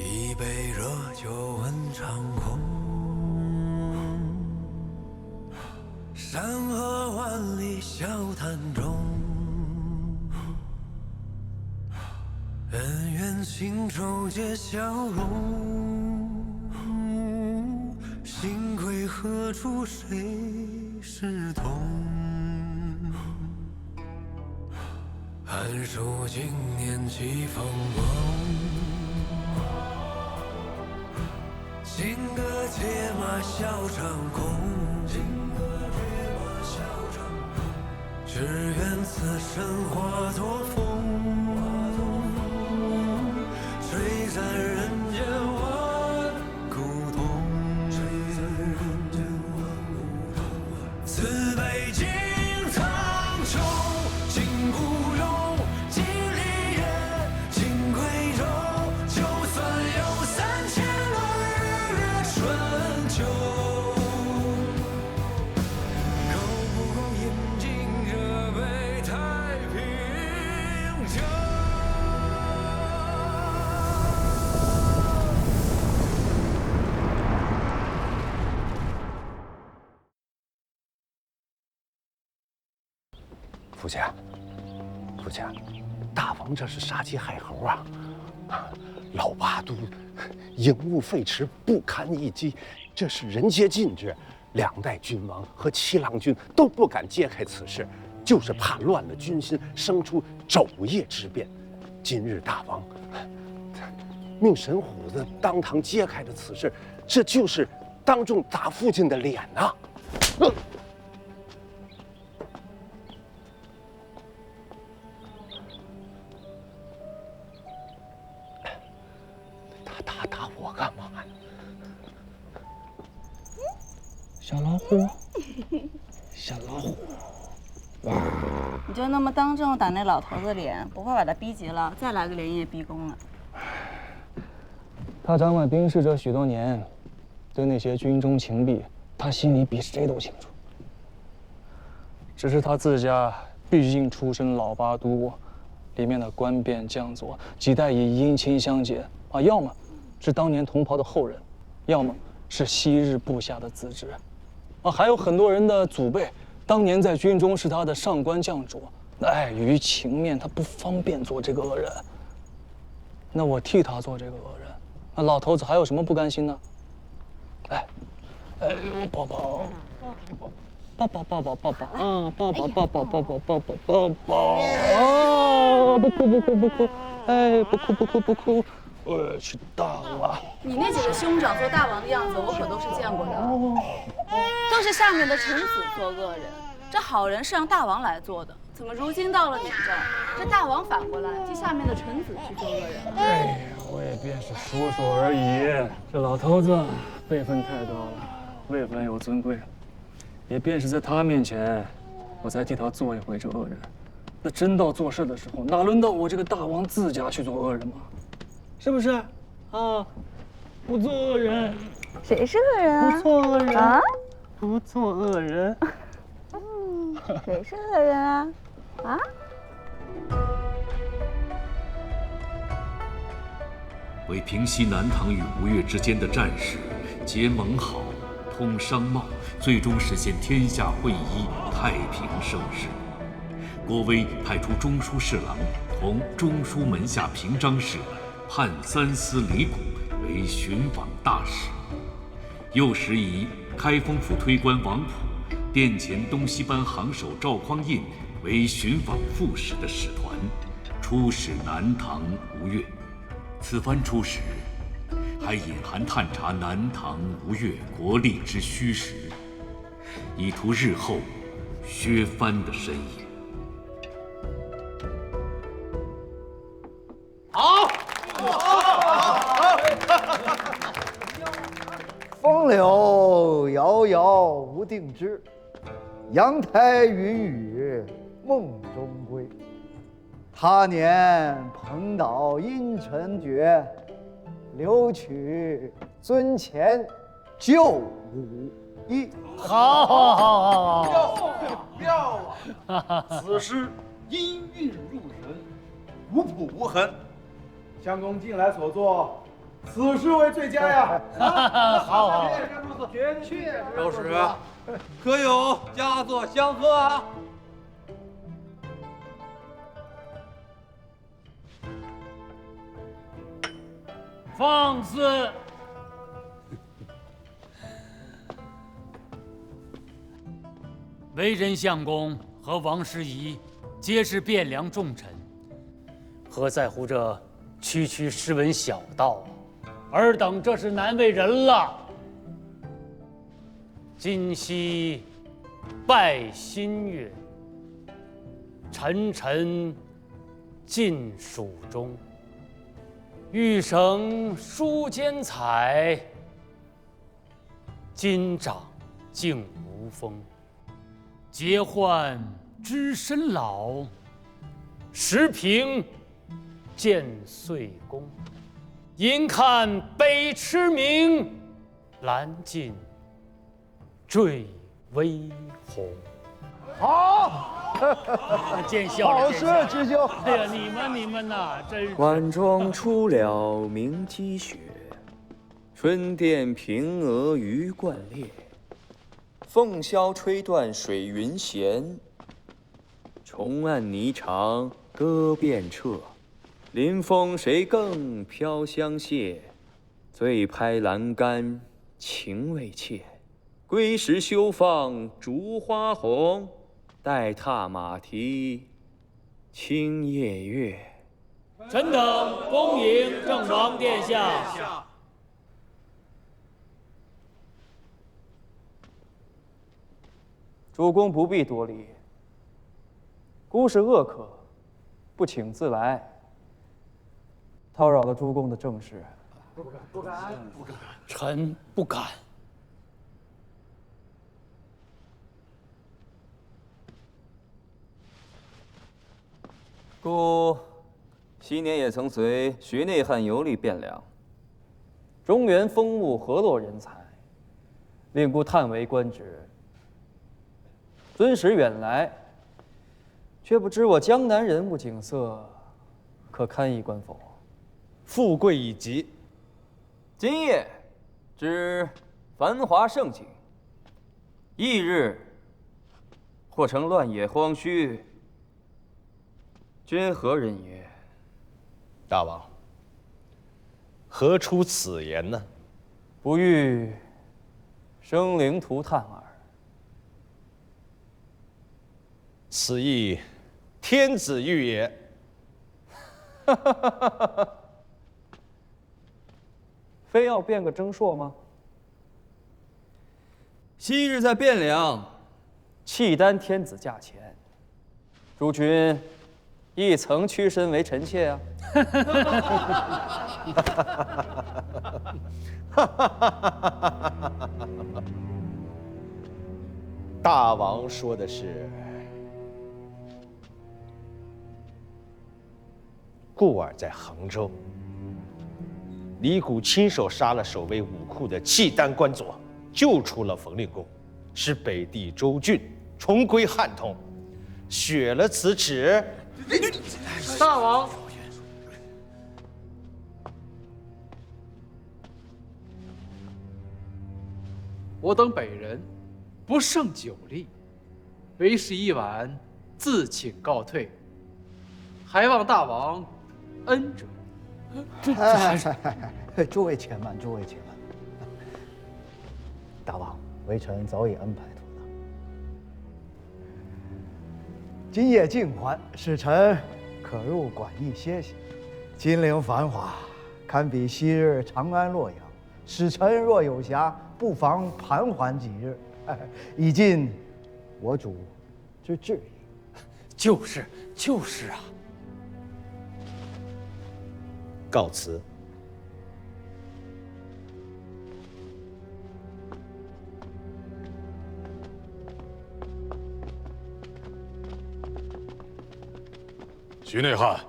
一杯热酒问长空，山河万里笑谈中，恩怨情仇皆消融。心归何处谁是同？寒暑经年几风光，金戈铁马笑长空。只愿此生化作风，吹散人间万古痛。此北京苍穹，今孤勇，今离人，今归舟。就算有3000个日月春秋，够不够饮尽这杯太平酒？父亲，父亲，大王这是杀鸡害猴啊！老八都营务废弛，不堪一击，这是人皆禁止。2代君王和七郎君都不敢揭开此事，就是怕乱了军心，生出昼夜之变。今日大王命神虎子当堂揭开了此事，这就是当众打父亲的脸呐！他打我干嘛呀？小老虎，小老虎，哇！你就那么当众打那老头子脸，不会把他逼急了，再来个连夜逼宫啊？他掌管兵事这许多年，对那些军中情弊，他心里比谁都清楚。只是他自家毕竟出身老八都国，里面的官变将佐几代以姻亲相结啊，要么是当年同袍的后人，要么是昔日部下的子侄，啊，还有很多人的祖辈当年在军中是他的上官将佐，那碍于情面，他不方便做这个恶人。那我替他做这个恶人，那老头子还有什么不甘心呢？哎，抱抱，抱抱抱抱抱抱啊，抱抱抱抱抱抱抱抱抱抱啊！不哭不哭不哭，哎，不哭不哭不哭。我去当了！你那几个兄长做大王的样子，我可都是见过的，都是下面的臣子做恶人，这好人是让大王来做的，怎么如今到了你这儿，这大王反过来替下面的臣子去做恶人？哎呀，我也便是说说而已。这老头子辈分太高了，位分又尊贵，也便是在他面前，我才替他做一回这恶人。那真到做事的时候，哪轮到我这个大王自家去做恶人嘛？是不是？啊，不做恶人，谁是恶人啊？不做恶人啊？不做恶人。谁是恶人啊？啊？为平息南唐与吴越之间的战事，结盟好，通商贸，最终实现天下会一，太平盛世。郭威派出中书侍郎同中书门下平章事判三司李谷为巡访大使，又使以开封府推官王溥、殿前东西班行首赵匡胤为巡访副使的使团，出使南唐吴越。此番出使，还隐含探查南唐吴越国力之虚实，以图日后削藩的身影。好，风流遥遥无定枝，阳台云雨梦中归。他年蓬岛阴沉绝，留取尊前旧武艺。好，妙啊！此诗音韵入神，无谱无痕。相公近来所作，此时为最佳呀！好好，绝对周使，可有佳作相贺啊？放肆！为人相公和王师仪皆是汴梁重臣，何在乎这区区诗文小道啊？尔等这是难为人了。今夕拜新月，沉沉尽蜀中。玉绳书间彩，今长竟无风。结患知身老，时平见岁功。因看北驰名，蓝尽坠微红。好，见笑了，好事之兄。哎呀，你们呐，真是。晚妆出了明积雪，春殿平娥鱼贯列。凤箫吹断水云闲，重按霓裳歌遍彻。临风谁更飘香榭？醉拍栏杆情未切。归时休放烛花红，待踏马蹄清夜月。臣等恭迎郑王殿下。主公不必多礼，孤是恶客，不请自来，叨扰了诸公的正事。臣不敢。故昔年也曾随徐内汉游历汴梁，中原风物何落人才，令孤叹为观止。尊使远来，却不知我江南人物景色，可堪一观否？富贵已极。今夜之繁华盛景，翌日或成乱野荒墟，君何人也？大王，何出此言呢？不欲生灵涂炭耳。此亦天子欲也。非要变个征硕吗？昔日在汴梁，契丹天子驾前，诸君亦曾屈身为臣妾啊。大王说的是，顾儿在衡州，李谷亲手杀了守卫武库的契丹官佐，救出了冯令公，使北地州郡重归汉统，雪了此耻。大王，我等北人不胜酒力，为时已晚，自请告退，还望大王恩准。诸位且慢，诸位且慢。大王，微臣早已安排妥当。今夜静缓，使臣可入馆驿歇息。金陵繁华，堪比昔日长安洛阳。使臣若有暇，不妨盘桓几日，以尽我主之志意。就是啊。告辞。徐内汉，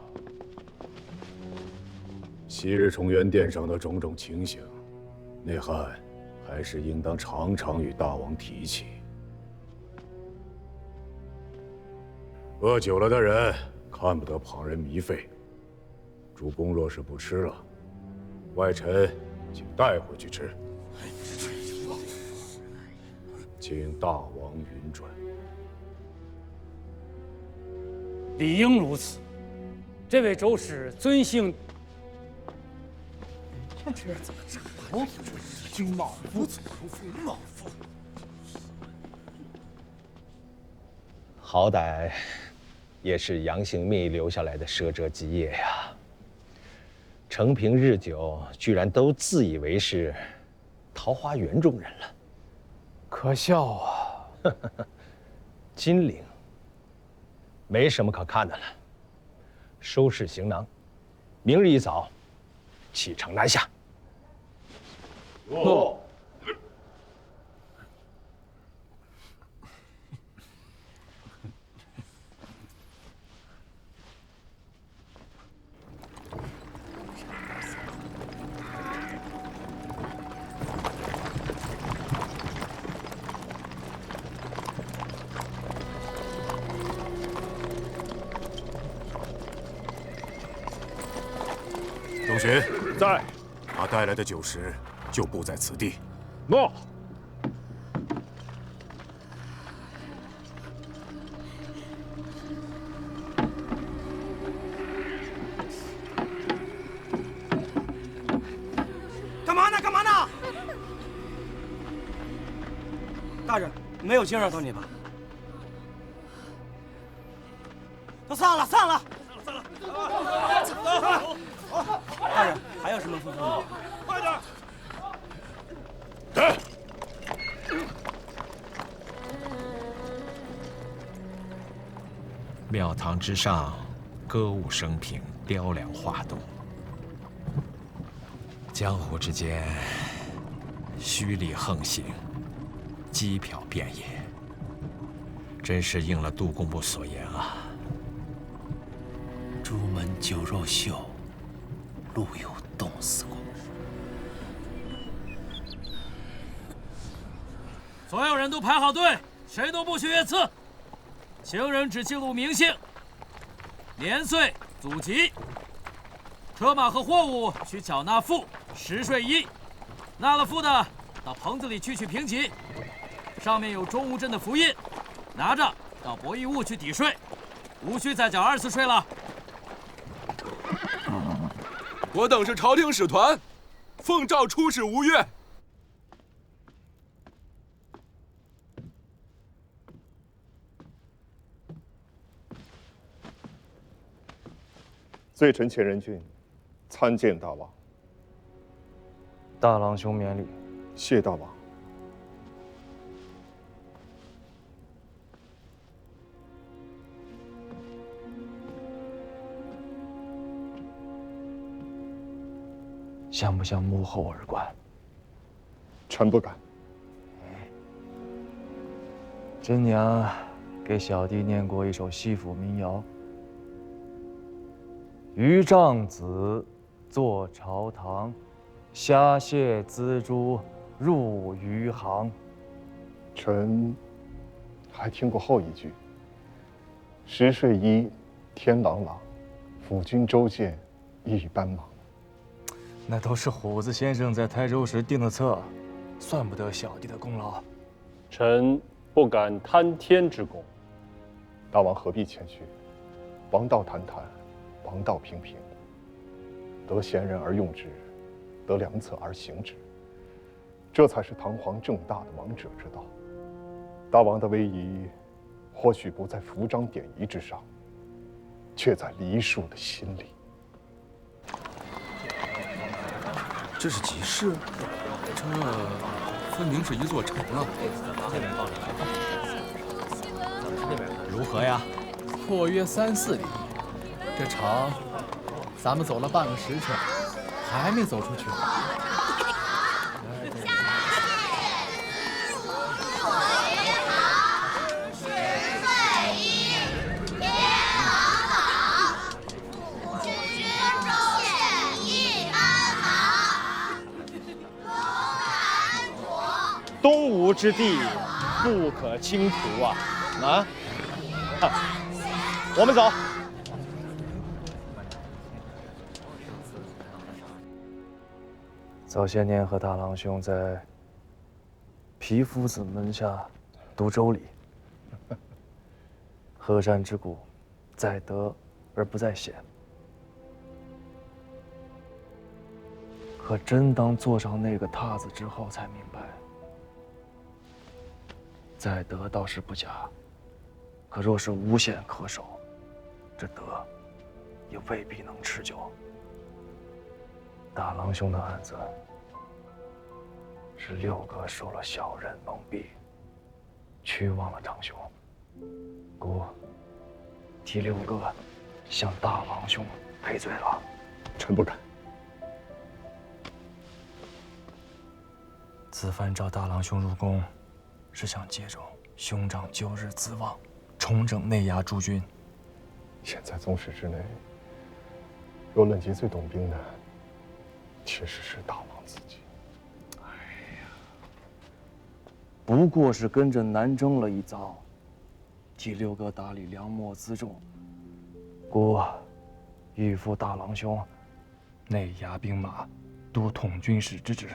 昔日崇元殿上的种种情形，内汉还是应当常常与大王提起。饿久了的人看不得旁人糜费，主公若是不吃了，外臣请带回去吃。请大王允准。理应如此。这位周使尊姓？这怎么着？君莽夫，莽夫！好歹也是杨行密留下来的奢哲基业呀。承平日久，居然都自以为是桃花源中人了，可笑啊！金陵没什么可看的了，收拾行囊，明日一早启程南下。诺。董巡在，他带来的酒食就布在此地。诺。干嘛呢？干嘛呢？大人，没有惊扰到你吧？都散了，散了。大人，还有什么吩咐吗？快点！庙堂之上，歌舞升平，雕梁画栋；江湖之间，虚礼横行，机缥遍野。真是应了杜工部所言啊！朱门酒肉臭，路有冻死骨。所有人都排好队，谁都不许越次。行人只记录名姓、年岁、祖籍。车马和货物需缴纳赋，10税1。纳了赋的，到棚子里去取评级，上面有中吴镇的符印，拿着到博弈物去抵税，无需再缴2次税了。我等是朝廷使团，奉诏出使吴越。罪臣钱仁俊参见大王。大郎兄免礼。谢大王。像不像幕后儿官？臣不敢。真娘给小弟念过一首西府民谣：渔丈子坐朝堂，虾蟹锱铢入余行。臣还听过后一句：10税1，天朗朗，辅君周见一般忙。那都是虎子先生在台州时定的策，算不得小弟的功劳。臣不敢贪天之功。大王何必谦虚？王道谈谈，王道平平。得贤人而用之，得良策而行之，这才是堂皇正大的王者之道。大王的威仪，或许不在服装典仪之上，却在梨树的心里。这是集市，这分明是一座城啊！如何呀？阔约3、4里，这城咱们走了半个时辰，还没走出去。东吴之地，不可轻图啊！啊，我们走。早些年和大郎兄在皮夫子门下读周礼，河山之谷，在德而不在险。可真当坐上那个榻子之后，才明白，在德倒是不假，可若是无险可守，这德也未必能持久。大郎兄的案子是六哥受了小人蒙蔽，屈枉了长兄，故替六哥向大郎兄赔罪了。臣不敢。此番召大郎兄入宫，是想借着兄长旧日资望，重整内衙诸军。现在宗室之内，若论及最懂兵的，确实是大王自己。不过是跟着南征了一遭，替六哥打理粮秣辎重，故欲复大郎兄内衙兵马都统军使之职，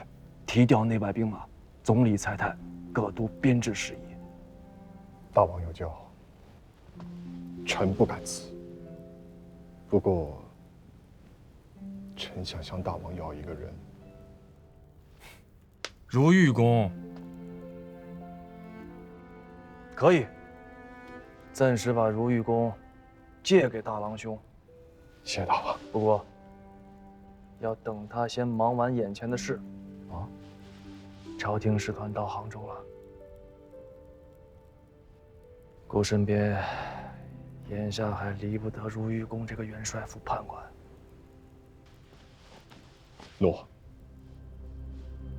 提调内外兵马，总理裁判各督编制事宜。大王有教，臣不敢辞。不过，臣想向大王要一个人。如玉公，可以暂时把如玉公借给大郎兄。谢大王。不过，要等他先忙完眼前的事。啊，朝廷使团到杭州了，故身边眼下还离不得如玉公这个元帅府判官。诺。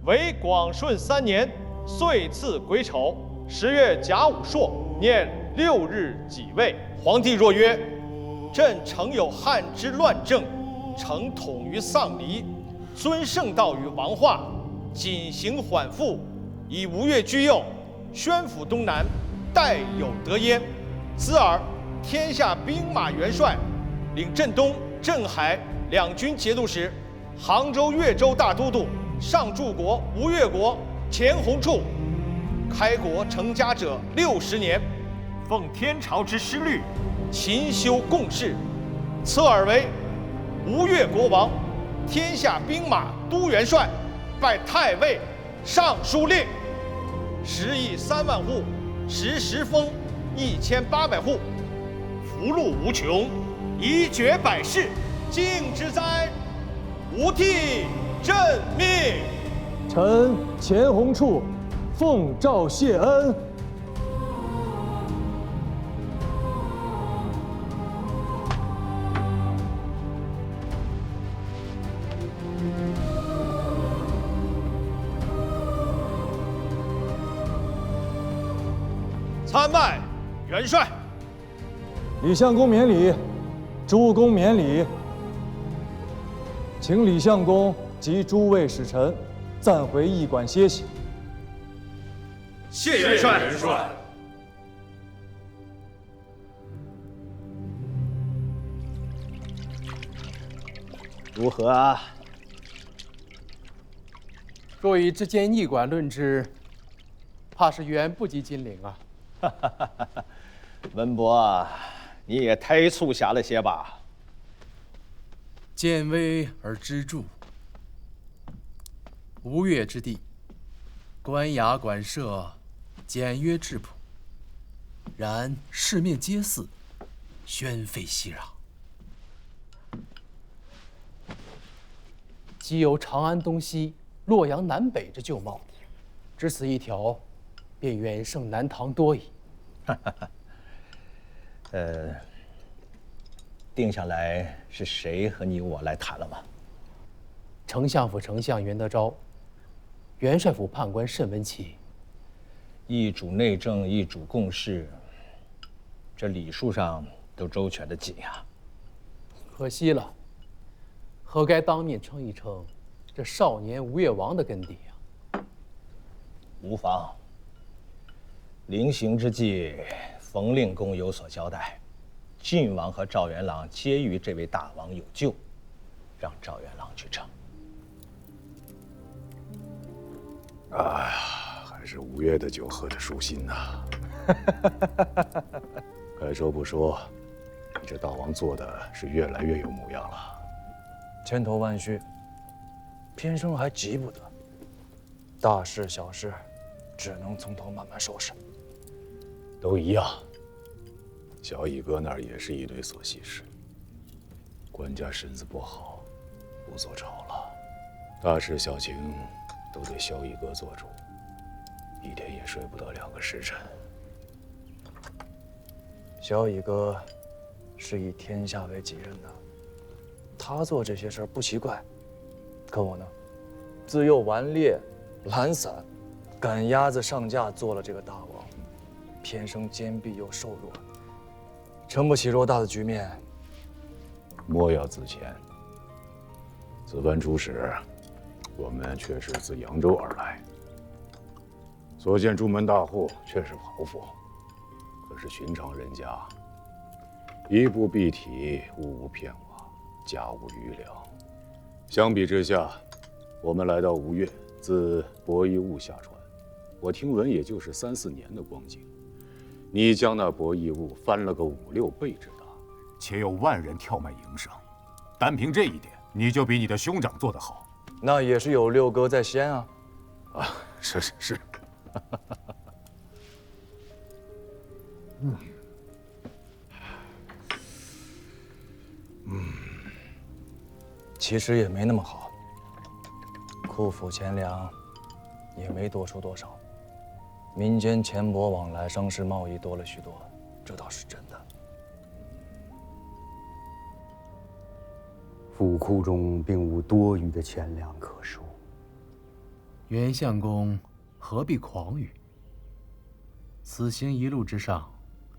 为广顺3年，岁次癸丑10月甲午朔，念6日己未。皇帝若曰：朕诚有汉之乱政，承统于丧离，尊圣道于王化，谨行缓复，以吴越居右，宣抚东南，代有得焉。兹尔天下兵马元帅，领镇东、镇海两军节度使，杭州、越州大都督，上柱国、吴越国前弘处，开国成家者60年，奉天朝之师律，勤修贡事，册尔为吴越国王，天下兵马都元帅，拜太尉、尚书令。食邑3万户，食封1800户，福禄无穷，以绝百世，敬之哉！吾替朕命。臣钱弘处奉诏谢恩。参拜元帅。李相公免礼，诸公免礼。请李相公及诸位使臣暂回驿馆歇息。谢元帅。如何啊？若以之间驿馆论之，怕是远不及金陵啊。文博，你也太促狭了些吧？见微而知著。吴越之地，官衙馆舍简约质朴，然四面皆寺，喧沸熙攘。既有长安东西、洛阳南北之旧貌，只此一条，便远胜南唐多矣。定下来是谁和你我来谈了吗？丞相府丞相袁德昭，元帅府判官慎文琪。一主内政，一主共事，这礼数上都周全得紧呀。可惜了，何该当面称一称这少年吴越王的根底呀？无妨。临行之际，冯令公有所交代，郡王和赵元朗皆与这位大王有旧，让赵元朗去称。啊，还是5月的酒喝的舒心呐。该说不说，你这大王做的是越来越有模样了。千头万绪，偏生还急不得。大事小事，只能从头慢慢收拾。都一样。小乙哥那儿也是一堆琐细事。官家身子不好，不做朝了，大事小情都得小乙哥做主，一天也睡不得2个时辰。小乙哥是以天下为己任的，他做这些事儿不奇怪。可我呢，自幼顽劣、懒散，赶鸭子上架做了这个大王，偏生坚壁又瘦弱，撑不起偌大的局面。莫要自谦。此番出使，我们却是自扬州而来，所见朱门大户却是豪富，可是寻常人家，衣不蔽体，屋无片瓦，家无余粮。相比之下，我们来到吴越，自伯邑坞下船，我听闻也就是3、4年的光景，你将那伯邑坞翻了个5、6倍之大，且有万人跳卖营生，单凭这一点，你就比你的兄长做得好。那也是有六哥在先啊！啊，是。其实也没那么好，库府钱粮也没多出多少，民间钱帛往来、商事贸易多了许多，这倒是真的。府库中并无多余的钱粮可数。袁相公何必狂语？此行一路之上，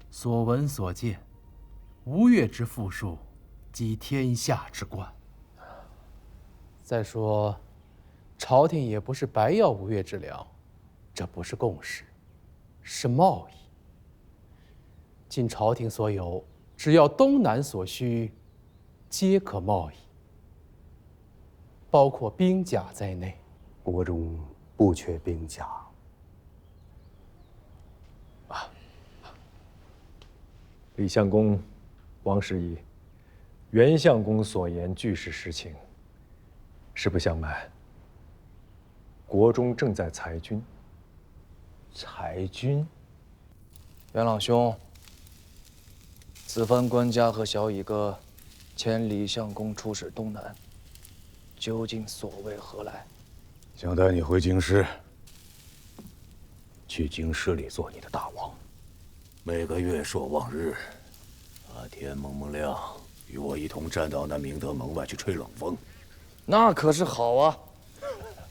所闻所见，吴越之富庶，即天下之冠。再说，朝廷也不是白要吴越之粮，这不是贡食，是贸易。今朝廷所有，只要东南所需，皆可贸易，包括兵甲在内。国中不缺兵甲。李相公，王师仪，袁相公所言俱是实情。实不相瞒，国中正在裁军。裁军？袁老兄，此番官家和小乙哥遣李相公出使东南，究竟所为何来？想带你回京师，去京师里做你的大王。每个月朔望日，天蒙蒙亮，与我一同站到那明德门外去吹冷风。那可是好啊！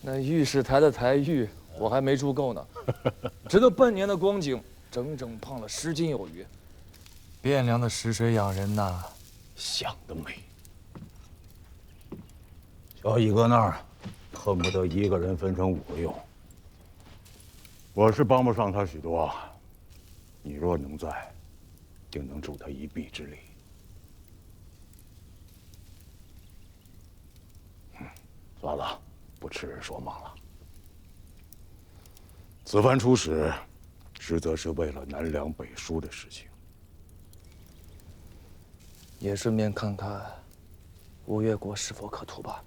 那御史台的台玉我还没出够呢，只得半年的光景，整整胖了10斤有余。汴梁的食水养人呐，想得美！小乙哥那儿恨不得1个人分成5个用。我是帮不上他许多，你若能在，定能助他一臂之力。算了，不痴人说梦了。此番出使，实则是为了南梁北输的事情，也顺便看看吴越国是否可图吧。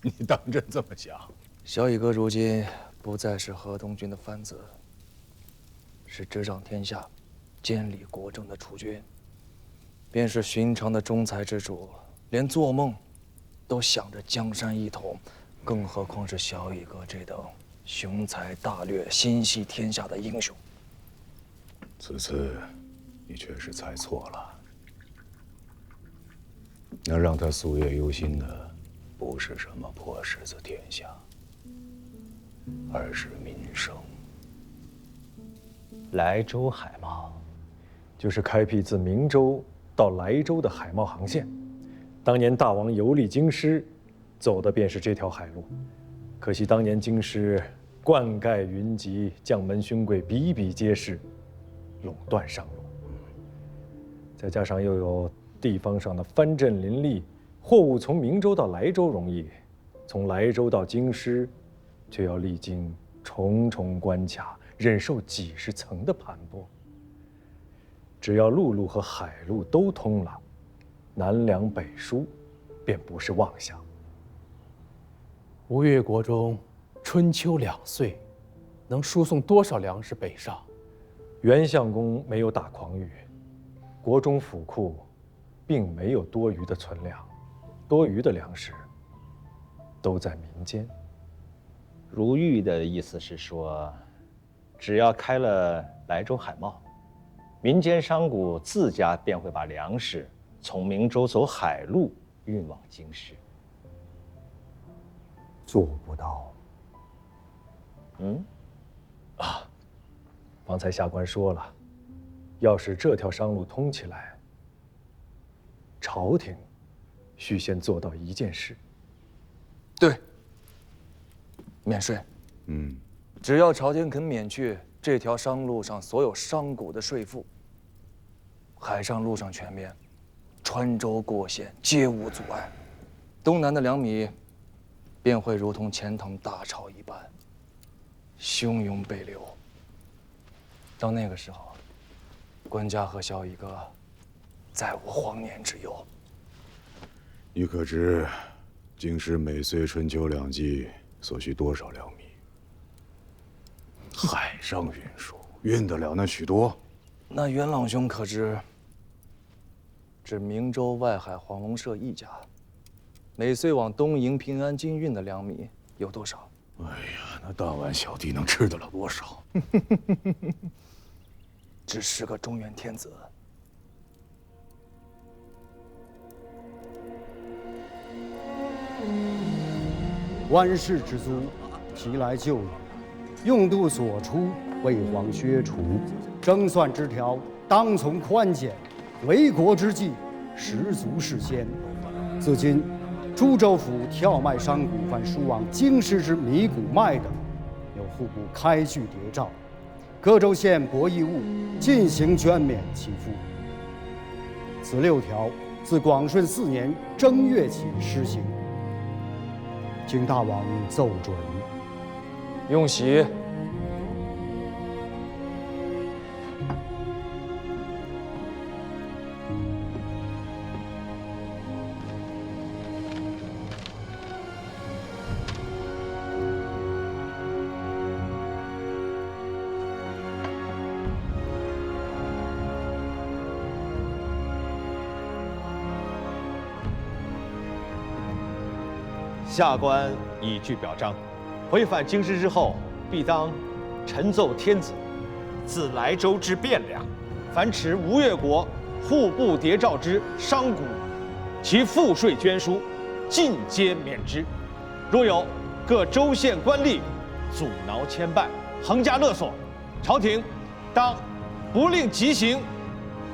你当真这么想？小乙哥如今不再是河东郡的藩子，是执掌天下、监理国政的储君，便是寻常的中才之主，连做梦都想着江山一统，更何况是小乙哥这等雄才大略、心系天下的英雄。此次你却是猜错了。能让他夙夜忧心的，不是什么破狮子天下，而是民生。莱州海贸，就是开辟自明州到莱州的海贸航线。当年大王游历京师，走的便是这条海路。可惜当年京师灌溉云集，将门勋贵比比皆是，垄断商路。再加上又有地方上的藩镇林立，货物从明州到莱州容易，从莱州到京师，却要历经重重关卡，忍受几十层的盘剥。只要陆路和海路都通了，南粮北输，便不是妄想。吴越国中，春秋2岁，能输送多少粮食北上？袁相公没有打诳语，国中府库并没有多余的存粮，多余的粮食都在民间。如玉的意思是说，只要开了莱州海贸，民间商贾自家便会把粮食从明州走海路运往京师。做不到。方才下官说了，要使这条商路通起来，朝廷需先做到一件事。对，免税。只要朝廷肯免去这条商路上所有商贾的税赋，海上路上全面，穿州过县皆无阻碍，东南的粮米便会如同钱塘大潮一般，汹涌北流。到那个时候，官家和萧夷哥再无荒年之忧。你可知京师每岁春秋2季所需多少粮米？海上运输运得了那许多？那元朗兄可知，只明州外海黄龙社一家，每岁往东营平安京运的粮米有多少？哎呀，那大碗小弟能吃得了多少？只是个中原天子。万世之租，提来就矣。用度所出，为皇削除。征算之条，当从宽减。为国之计，实足是先。自今，株洲府跳卖商贾凡输往京师之米谷卖的，有户部开具牒诏，各州县博弈物进行捐免其赋。此6条自广顺4年正月起施行。请大王奏准。用席。下官已具表彰，回返京师之后，必当陈奏天子，自莱州之汴梁，凡持吴越国户部牒诏之商贾，其赋税捐书，尽皆免之。若有各州县官吏阻挠牵绊，横加勒索，朝廷当不令极刑，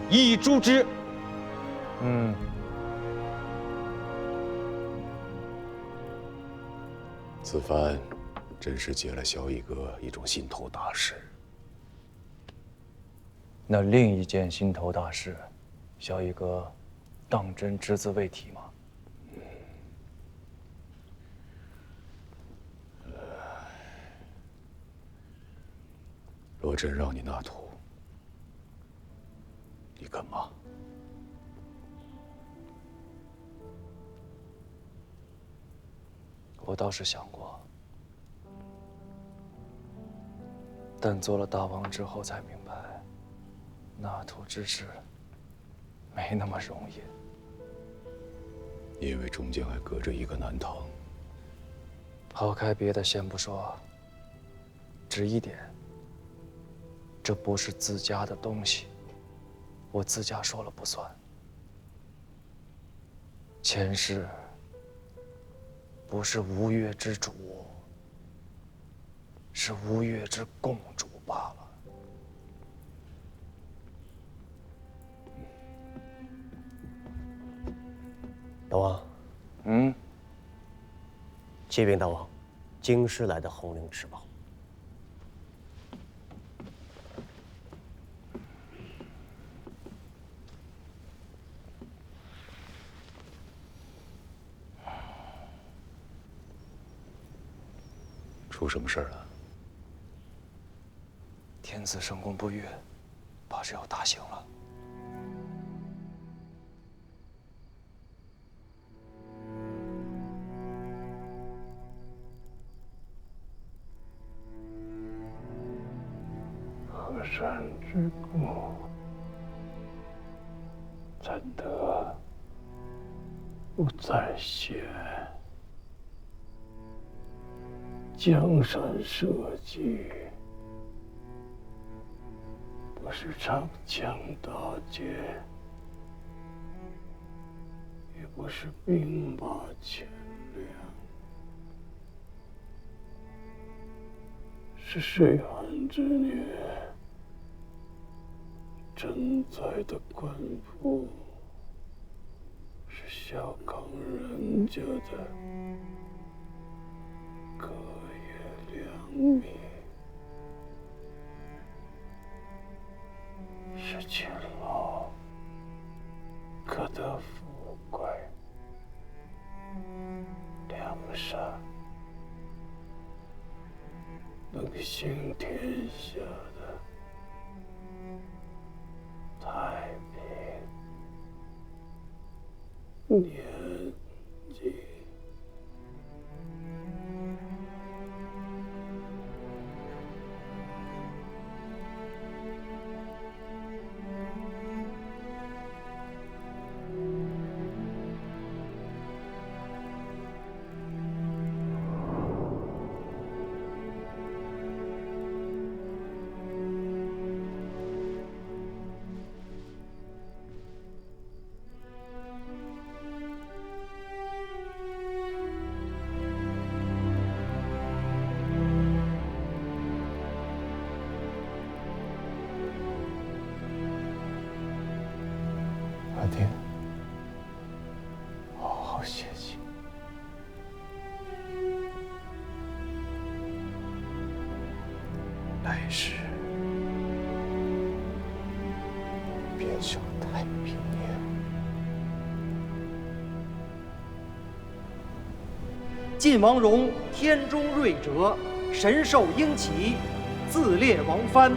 以诛之。此番真是解了萧逸哥一种心头大事。那另一件心头大事，萧逸哥当真只字未提吗？若真让你纳土，你肯吗？我倒是想过，但做了大王之后才明白，纳土之事没那么容易。因为中间还隔着一个南唐。抛开别的先不说，只一点，这不是自家的东西，我自家说了不算。前世不是吴越之主，是吴越之共主罢了。大王，启禀大王，京师来的红绫持宝。出什么事了？天子圣公不悦，怕是要大刑了。河山之故，在德不在贤。江山社稷，不是长枪大剑，也不是兵马钱粮，是水旱之年，赈灾的官仆，是小康人家的隔夜粮米，是勤劳可得富贵，良善能行天下的太平年纪。阿爹，好好歇息。来世便享太平年。晋王戎天中瑞哲，神授鹰旗，自列王藩，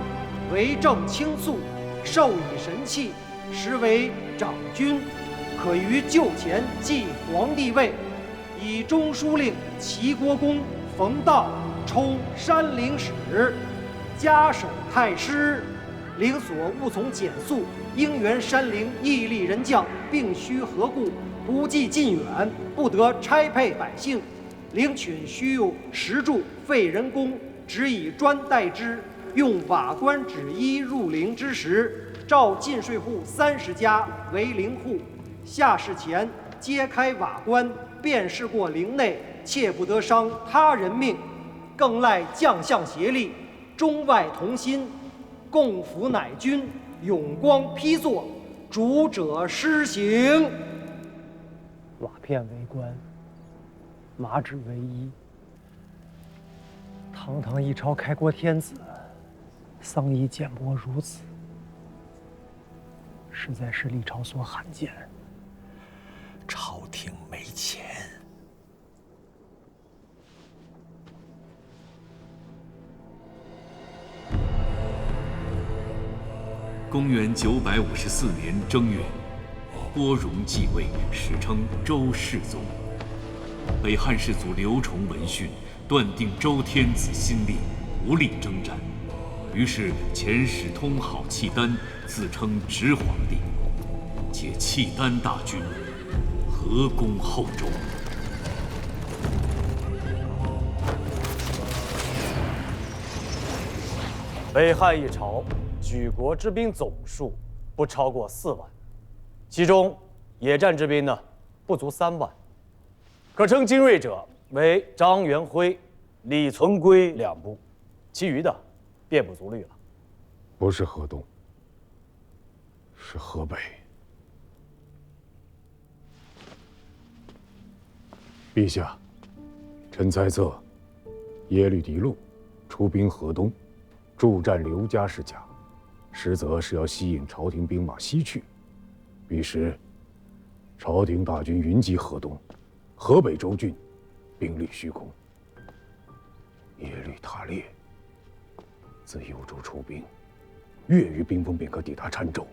为政倾肃，授以神器，实为长君，可于就前继皇帝位，以中书令齐国公冯道抽山陵使，加守太师，领所务从简肃，应援山陵义利人将，并须何故，不计近远，不得差配百姓。领取须有石柱废人工，只以砖代之。用瓦官纸衣入陵之时，召进税户30家为陵户，下士前揭开瓦官，便是过陵内，切不得伤他人命。更赖将相协力，中外同心，共扶乃君，永光批作，主者施行。瓦片为官，麻纸为衣。堂堂一朝开国天子，丧衣简薄如此，实在是历朝所罕见。朝廷没钱。公元954年正月，郭荣继位，史称周世宗。北汉世祖刘崇闻讯，断定周天子心烈，无力征战，于是遣使通好契丹，自称直皇帝，且契丹大军合攻后周。北汉一朝举国之兵总数不超过4万，其中野战之兵呢不足3万，可称精锐者为张元辉、李存圭2部，其余的便不足虑了。不是河东，是河北。陛下，臣猜测，耶律狄禄出兵河东，助战刘家是假，实则是要吸引朝廷兵马西去。彼时，朝廷大军云集河东，河北州郡兵力虚空。耶律塔列自幽州出兵，月余兵锋便可抵达澶州。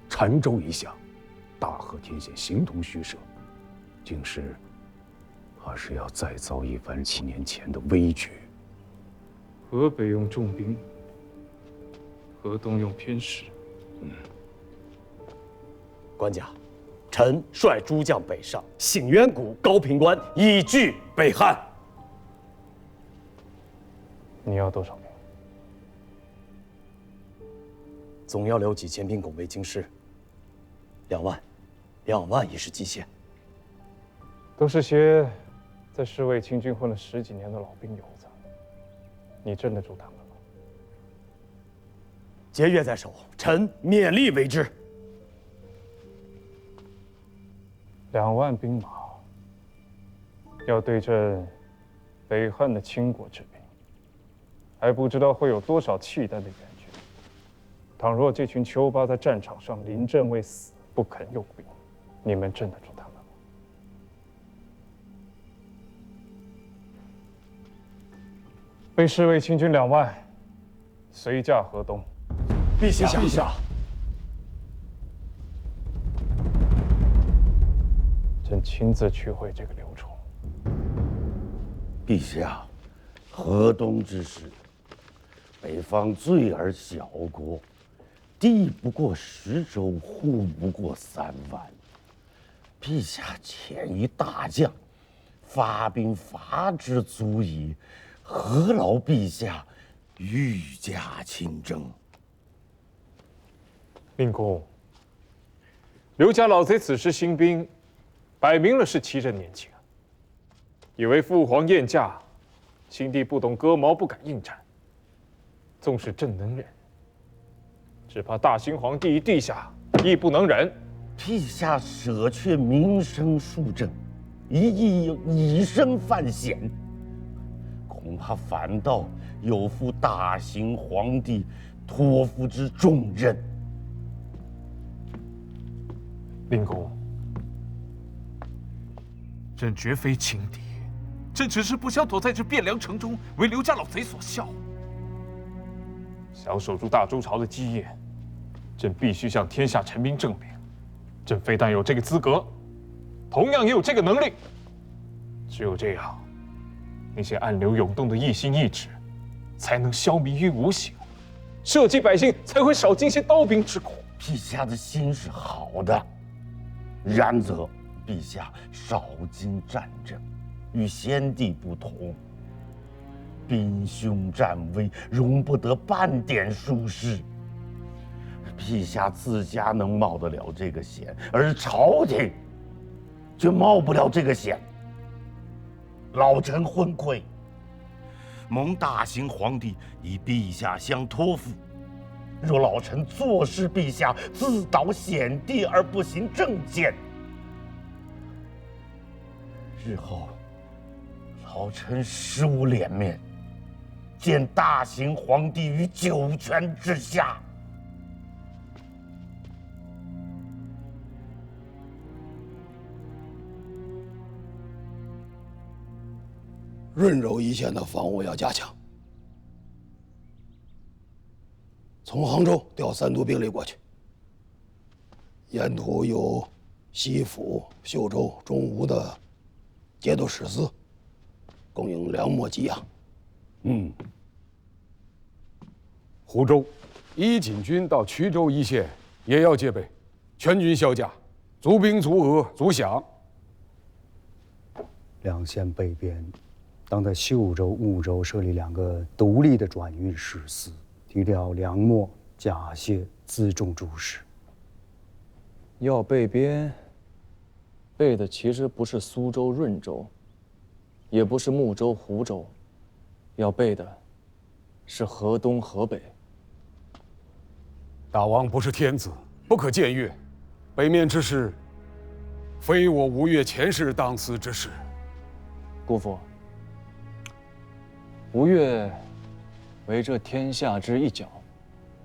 澶州一下，大和天险形同虚设。京师怕是要再遭一番7年前的危局。河北用重兵，河东用偏师。官家，臣率诸将北上，醒渊谷、高平关，以拒北汉。你要多少兵？总要留几千兵拱卫京师。2万，2万已是极限。都是些在侍卫清军混了10几年的老兵油子，你镇得住他们吗？节约在手，臣勉力为之。 2万兵马，要对阵北汉的倾国之兵，还不知道会有多少契丹的援军。倘若这群丘巴在战场上临阵未死，不肯用兵，你们镇得住他们吗？被侍卫清军2万，随驾河东。陛下，陛下。 朕亲自去会这个刘崇。陛下，河东之事，北方罪而小国，地不过10州，户不过3万。陛下遣一大将，发兵伐之足矣，何劳陛下御驾亲征？令公，刘家老贼此时兴兵。 摆明了是欺人年轻，以为父皇宴驾，新帝不懂割毛，不敢应战。纵使朕能忍，只怕大兴皇帝陛下亦不能忍。陛下舍却民生庶政，一意以身犯险，恐怕反倒有负大兴皇帝托付之重任。令公。 朕绝非轻敌，朕只是不想躲在这汴梁城中，为刘家老贼所笑。想守住大周朝的基业，朕必须向天下臣民证明，朕非但有这个资格，同样也有这个能力。只有这样，那些暗流涌动的异心异志，才能消弭于无形，社稷百姓才会少经些刀兵之苦。陛下的心是好的，然则。 陛下少经战争，与先帝不同，兵凶战危，容不得半点疏失。陛下自家能冒得了这个险，而朝廷却冒不了这个险。老臣昏聩，蒙大行皇帝以陛下相托付。若老臣坐视陛下自导险地而不行正谏， 日后，老臣实无脸面见大行皇帝于九泉之下。润州一线的防务要加强，从杭州调3都兵力过去，沿途有西府、秀州、中吴的 节度使司供应粮秣给养。湖州一锦军到衢州一线也要戒备，全军销甲，足兵足额足饷。两县北边，当在秀州、婺州设立2个独立的转运使司，提调粮秣、甲械、辎重诸事。要备边。 备的其实不是苏州、润州，也不是睦州、湖州，要备的是河东、河北。大王不是天子，不可僭越。北面之事，非我吴越前世当思之事。姑父，吴越为这天下之一角，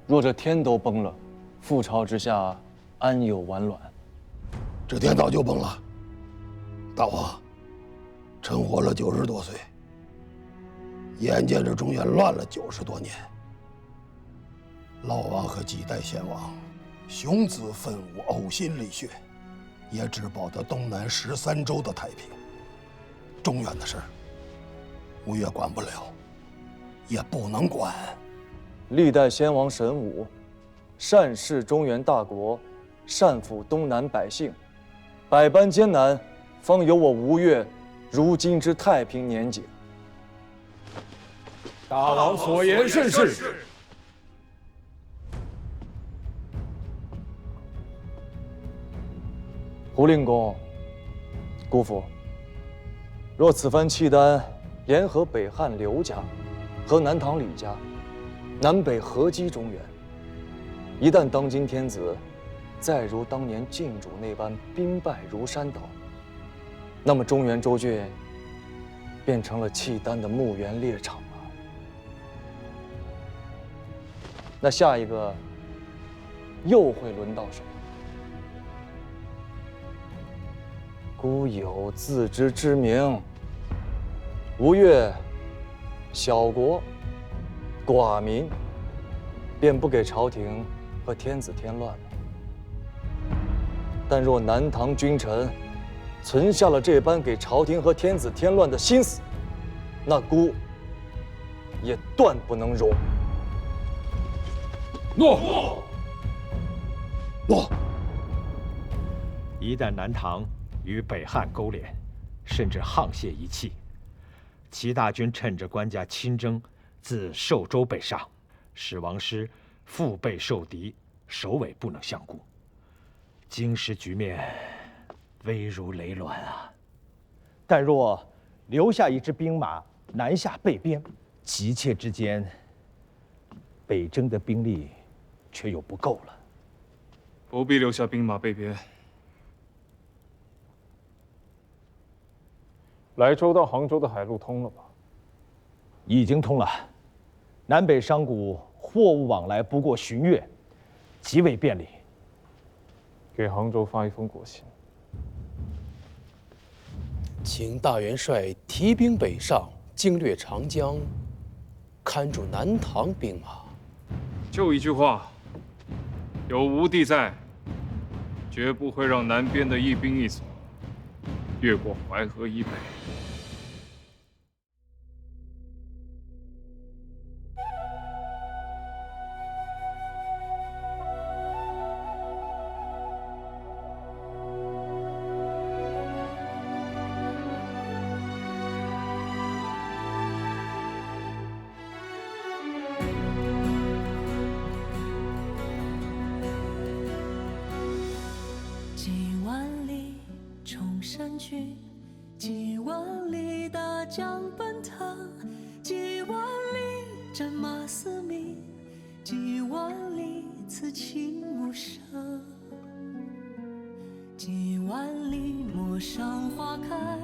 若这天都崩了，覆巢之下安有完卵？ 这天早就崩了，大王，臣活了90多岁，眼见着中原乱了90多年，老王和几代先王雄姿奋武，呕心沥血，也只保得东南13州的太平。中原的事儿，吴越管不了，也不能管。历代先王神武，善事中原大国，善抚东南百姓，百般艰难，方有我吴越如今之太平年景。大王所言甚是。胡令公，姑父，若此番契丹联合北汉刘家和南唐李家，南北合击中原，一旦当今天子再如当年晋主那般兵败如山倒，那么中原州郡变成了契丹的墓园猎场了。那下一个又会轮到谁？孤有自知之明，吴越小国寡民，便不给朝廷和天子添乱了。但若南唐君臣存下了这般给朝廷和天子添乱的心思，那孤也断不能容。诺。诺。一旦南唐与北汉勾连，甚至沆瀣一气，齐大军趁着官家亲征，自寿州北上，使王师腹背受敌，首尾不能相顾，京师局面危如累卵啊！但若留下一支兵马南下备边，急切之间，北征的兵力却又不够了。不必留下兵马备边。莱州到杭州的海路通了吧？已经通了，南北商贾货物往来不过旬月，极为便利。给杭州发一封国信，请大元帅提兵北上，经略长江，看住南唐兵马。就一句话，有吴地在，绝不会让南边的一兵一所越过淮河以北。几万里冲山去，几万里大江奔腾，几万里战马嘶鸣，几万里此情无声，几万里陌上花开，